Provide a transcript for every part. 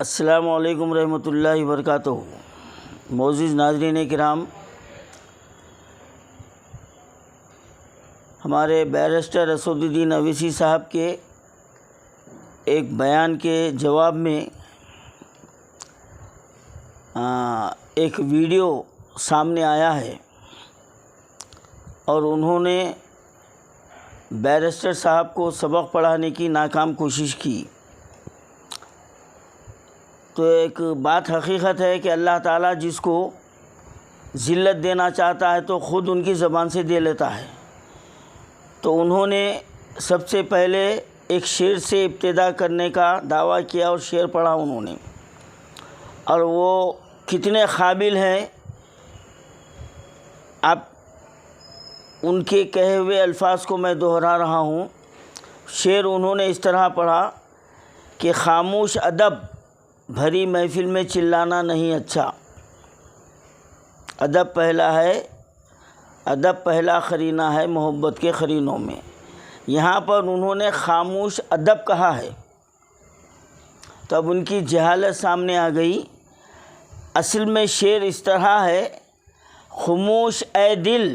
السلام علیکم رحمۃ اللہ وبرکاتہ۔ معزز ناظرین کرام، ہمارے بیرسٹر اسد الدین اویسی صاحب کے ایک بیان کے جواب میں ایک ویڈیو سامنے آیا ہے اور انہوں نے بیرسٹر صاحب کو سبق پڑھانے کی ناکام کوشش کی۔ تو ایک بات حقیقت ہے کہ اللہ تعالیٰ جس کو ذلت دینا چاہتا ہے تو خود ان کی زبان سے دے لیتا ہے۔ تو انہوں نے سب سے پہلے ایک شعر سے ابتدا کرنے کا دعویٰ کیا اور شعر پڑھا انہوں نے، اور وہ کتنے قابل ہیں۔ اب ان کے کہے ہوئے الفاظ کو میں دہرا رہا ہوں۔ شعر انہوں نے اس طرح پڑھا کہ خاموش ادب بھری محفل میں چلانا نہیں اچھا۔ ادب پہلا قرینہ ہے محبت کے قرینوں میں۔ یہاں پر انہوں نے خاموش ادب کہا ہے، تب ان کی جہالت سامنے آ گئی۔ اصل میں شعر اس طرح ہے، خاموش اے دل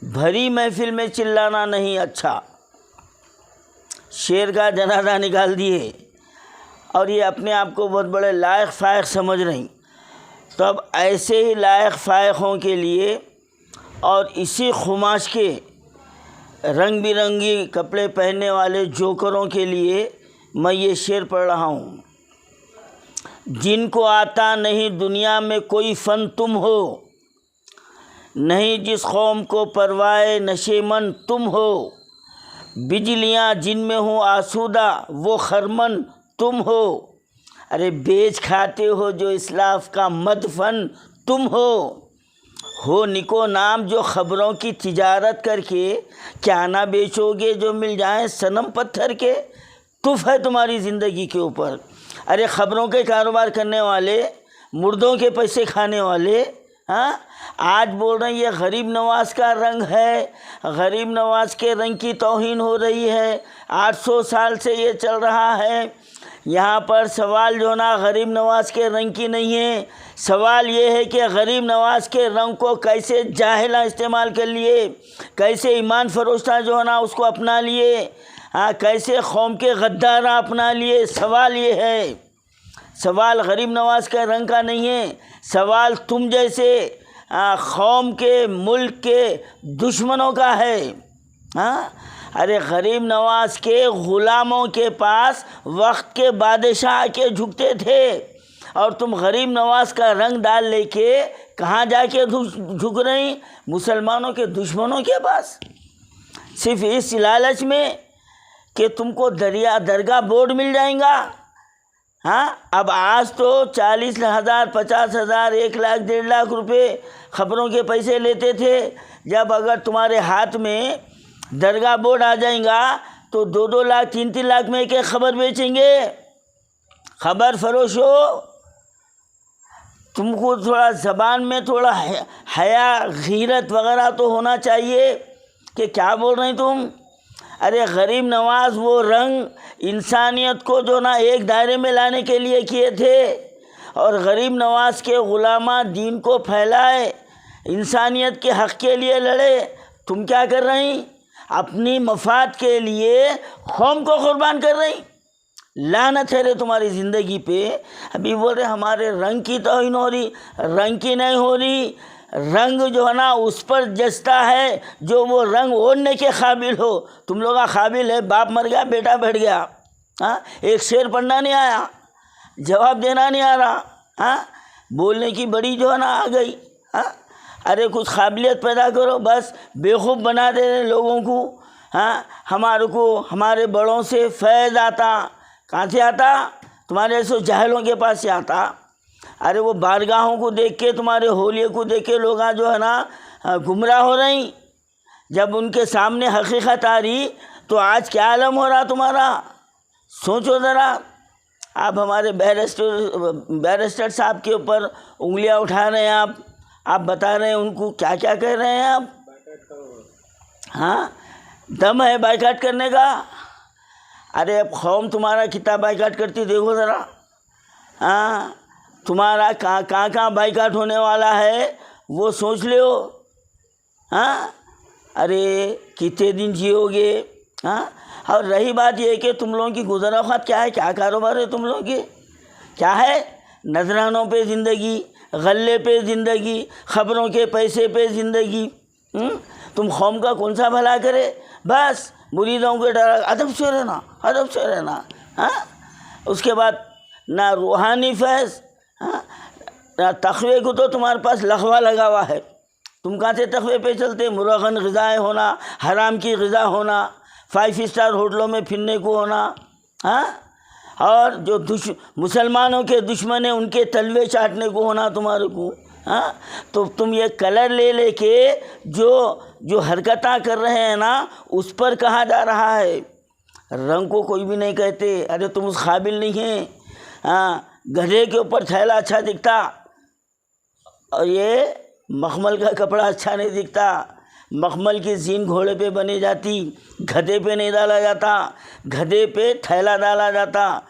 بھری محفل میں چلانا نہیں اچھا۔ شعر کا جنازہ نکال دیے اور یہ اپنے آپ کو بہت بڑے لائق فائق سمجھ رہی۔ تو اب ایسے ہی لائق فائقوں کے لیے اور اسی خماش کے رنگ برنگی کپڑے پہننے والے جوکروں کے لیے میں یہ شعر پڑھ رہا ہوں۔ جن کو آتا نہیں دنیا میں کوئی فن تم ہو، نہیں جس قوم کو پروائے نشے من تم ہو۔ بجلیاں جن میں ہوں آسودہ وہ خرمن تم ہو۔ ارے بیچ کھاتے ہو جو اسلاف کا مدفن تم ہو نکو نام جو خبروں کی تجارت کر کے کیا نہ بیچو گے جو مل جائیں صنم پتھر کے۔ تف ہے تمہاری زندگی کے اوپر۔ ارے خبروں کے کاروبار کرنے والے، مردوں کے پیسے کھانے والے، آج بول رہے ہیں یہ غریب نواز کا رنگ ہے، غریب نواز کے رنگ کی توہین ہو رہی ہے۔ 800 سال سے یہ چل رہا ہے۔ یہاں پر سوال جو نا غریب نواز کے رنگ کی نہیں ہے، سوال یہ ہے کہ غریب نواز کے رنگ کو کیسے جاہلہ استعمال کر لیے، کیسے ایمان فروشتہ جو ہے نا اس کو اپنا لیے، کیسے قوم کے غدارہ اپنا لیے۔ سوال یہ ہے، سوال غریب نواز کے رنگ کا نہیں ہے، سوال تم جیسے قوم کے ملک کے دشمنوں کا ہے۔ ارے غریب نواز کے غلاموں کے پاس وقت کے بادشاہ کے جھکتے تھے، اور تم غریب نواز کا رنگ ڈال لے کے کہاں جا کے جھک رہی؟ مسلمانوں کے دشمنوں کے پاس، صرف اس لالچ میں کہ تم کو درگاہ بورڈ مل جائیں گا۔ اب آج تو 40,000 50,000 1 لاکھ 1.5 لاکھ روپے خبروں کے پیسے لیتے تھے۔ جب اگر تمہارے ہاتھ میں درگاہ بورڈ آ جائیں گا تو 2 لاکھ 3 لاکھ میں ایک خبر بیچیں گے۔ خبر فروش ہو، تم کو تھوڑا زبان میں تھوڑا حیا غیرت وغیرہ تو ہونا چاہیے کہ کیا بول رہے ہیں تم۔ ارے غریب نواز وہ رنگ انسانیت کو جو نا ایک دائرے میں لانے کے لیے کیے تھے، اور غریب نواز کے غلامہ دین کو پھیلائے، انسانیت کے حق کے لیے لڑے۔ تم کیا کر رہی؟ اپنی مفاد کے لیے قوم کو قربان کر رہی۔ لعنت ہے رے تمہاری زندگی پہ۔ ابھی بول رہے ہمارے رنگ کی توہین ہو رہی، رنگ کی نہیں ہو رہی۔ رنگ جو ہے نا اس پر جچتا ہے جو وہ رنگ اوڑھنے کے قابل ہو۔ تم لوگا قابل ہے، باپ مر گیا بیٹا بیٹھ گیا، ایک شعر پڑھنا نہیں آیا، جواب دینا نہیں آ رہا، بولنے کی بڑی جو ہے نا آ گئی۔ ارے کچھ قابلیت پیدا کرو، بس بیوقوف بنا دے رہے لوگوں کو۔ ہمارے کو ہمارے بڑوں سے فیض آتا، کہاں سے آتا؟ تمہارے ایسے جاہلوں کے پاس سے آتا۔ ارے وہ بارگاہوں کو دیکھ کے، تمہارے ہولیے کو دیکھ کے لوگ جو ہے نا گمراہ ہو رہی۔ جب ان کے سامنے حقیقت آ رہی تو آج کیا عالم ہو رہا تمہارا؟ سوچو ذرا۔ آپ ہمارے بیرسٹر صاحب کے اوپر انگلیاں اٹھا رہے ہیں، آپ بتا رہے ہیں ان کو کیا کیا کہہ رہے ہیں آپ۔ دم ہے بائیکاٹ کرنے کا؟ ارے اب قوم تمہارا کتنا بائیکاٹ کرتی دیکھو ذرا۔ ہاں تمہارا کہاں بائیکاٹ ہونے والا ہے وہ سوچ لو. ہاں ارے کتنے دن جیو گے. ہاں اور رہی بات یہ کہ تم لوگوں کی گزر اوقات کیا ہے, کیا کاروبار ہے تم لوگوں کے, کیا ہے؟ نذرانوں پہ زندگی, غلے پہ زندگی, خبروں کے پیسے پہ زندگی. تم قوم کا کون سا بھلا کرے؟ بس مریدوں کے ڈر, ادب سے رہنا. ہاں اس کے بعد نہ روحانی فیض, نہ تقوی کو تو تمہارے پاس لغوہ لگا ہوا ہے. تم کہاں سے تقوی پہ چلتے؟ مرغن غذائیں ہونا, حرام کی غذا ہونا, 5 اسٹار ہوٹلوں میں پھرنے کو ہونا. ہاں اور جو مسلمانوں کے دشمن ہیں ان کے تلوے چاٹنے کو ہونا تمہارے کو. ہاں تو تم یہ کلر لے کے جو حرکتیں کر رہے ہیں نا اس پر کہا جا رہا ہے. رنگ کو کوئی بھی نہیں کہتے, ارے تم اس قابل نہیں ہیں. ہاں گدھے کے اوپر تھیلا اچھا دکھتا اور یہ مخمل کا کپڑا اچھا نہیں دکھتا. مخمل کی زین گھوڑے پہ بنی جاتی, گدھے پہ نہیں ڈالا جاتا, گدھے پہ تھیلا ڈالا جاتا.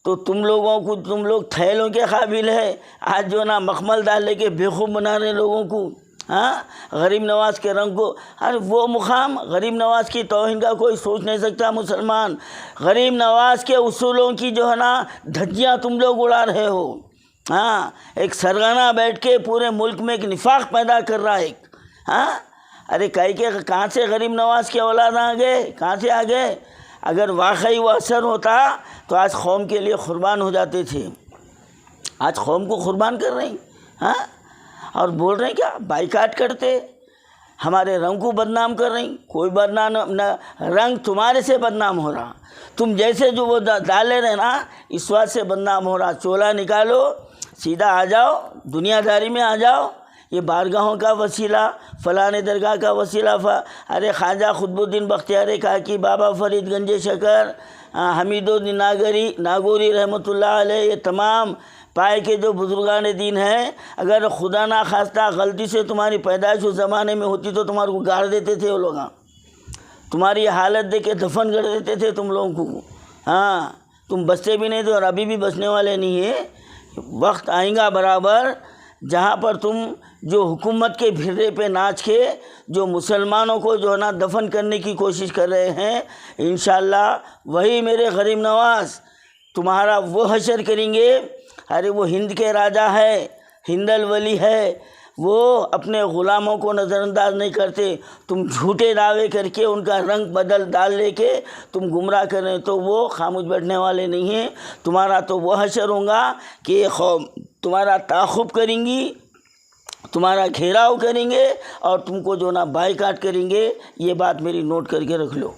تو تم لوگ تھیلوں کے قابل ہے. آج جو نا مخمل ڈال لے کے بیوقوف بنا رہے لوگوں کو. ہاں غریب نواز کے رنگ کو, ارے وہ مقام غریب نواز کی توہین کا کوئی سوچ نہیں سکتا مسلمان. غریب نواز کے اصولوں کی جو ہے نا دھجیاں تم لوگ اڑا رہے ہو. ہاں ایک سرگنا بیٹھ کے پورے ملک میں ایک نفاق پیدا کر رہا ہے. ہاں ارے کہاں سے غریب نواز کے اولاد آ گئے, کہاں سے آ گئے؟ اگر واقعی وہ اثر ہوتا تو آج قوم کے لیے قربان ہو جاتے تھے. آج قوم کو قربان کر رہے ہیں. ہاں اور بول رہے ہیں کیا بائیکاٹ کرتے, ہمارے رنگ کو بدنام کر رہے ہیں. کوئی بدنام نہ, رنگ تمہارے سے بدنام ہو رہا. تم جیسے جو وہ ڈالے رہے نا اس وقت سے بدنام ہو رہا. چولا نکالو, سیدھا آ جاؤ, دنیا داری میں آ جاؤ. یہ بارگاہوں کا وسیلہ, فلاں درگاہ کا وسیلہ, ارے خواجہ قطب الدین بختیار کاکی, بابا فرید گنج شکر, حمید الدین ناگوری رحمۃ اللہ علیہ, یہ تمام پائے کے جو بزرگان دین ہیں, اگر خدا نہ خواستہ غلطی سے تمہاری پیدائش اس زمانے میں ہوتی تو تمہارے کو گاڑ دیتے تھے وہ لوگ. تمہاری حالت دیکھ کے دفن کر دیتے تھے تم لوگوں کو. ہاں تم بچتے بھی نہیں تھے اور ابھی بھی بچنے والے نہیں ہیں. وقت آئیں گا برابر جہاں پر تم جو حکومت کے بھرے پہ ناچ کے جو مسلمانوں کو جو ہے نا دفن کرنے کی کوشش کر رہے ہیں, انشاءاللہ وہی میرے غریب نواز تمہارا وہ حشر کریں گے. ارے وہ ہند کے راجا ہے, ہند الولی ہے, وہ اپنے غلاموں کو نظر انداز نہیں کرتے. تم جھوٹے دعوے کر کے ان کا رنگ بدل ڈال لے کے تم گمراہ کر رہے ہیں تو وہ خاموش بیٹھنے والے نہیں ہیں. تمہارا تو وہ حشر ہوگا کہ یہ قوم تمہارا تعاقب کریں گی, تمہارا گھیراؤ کریں گے اور تم کو جو نا بائیکاٹ کریں گے. یہ بات میری نوٹ کر کے رکھ لو.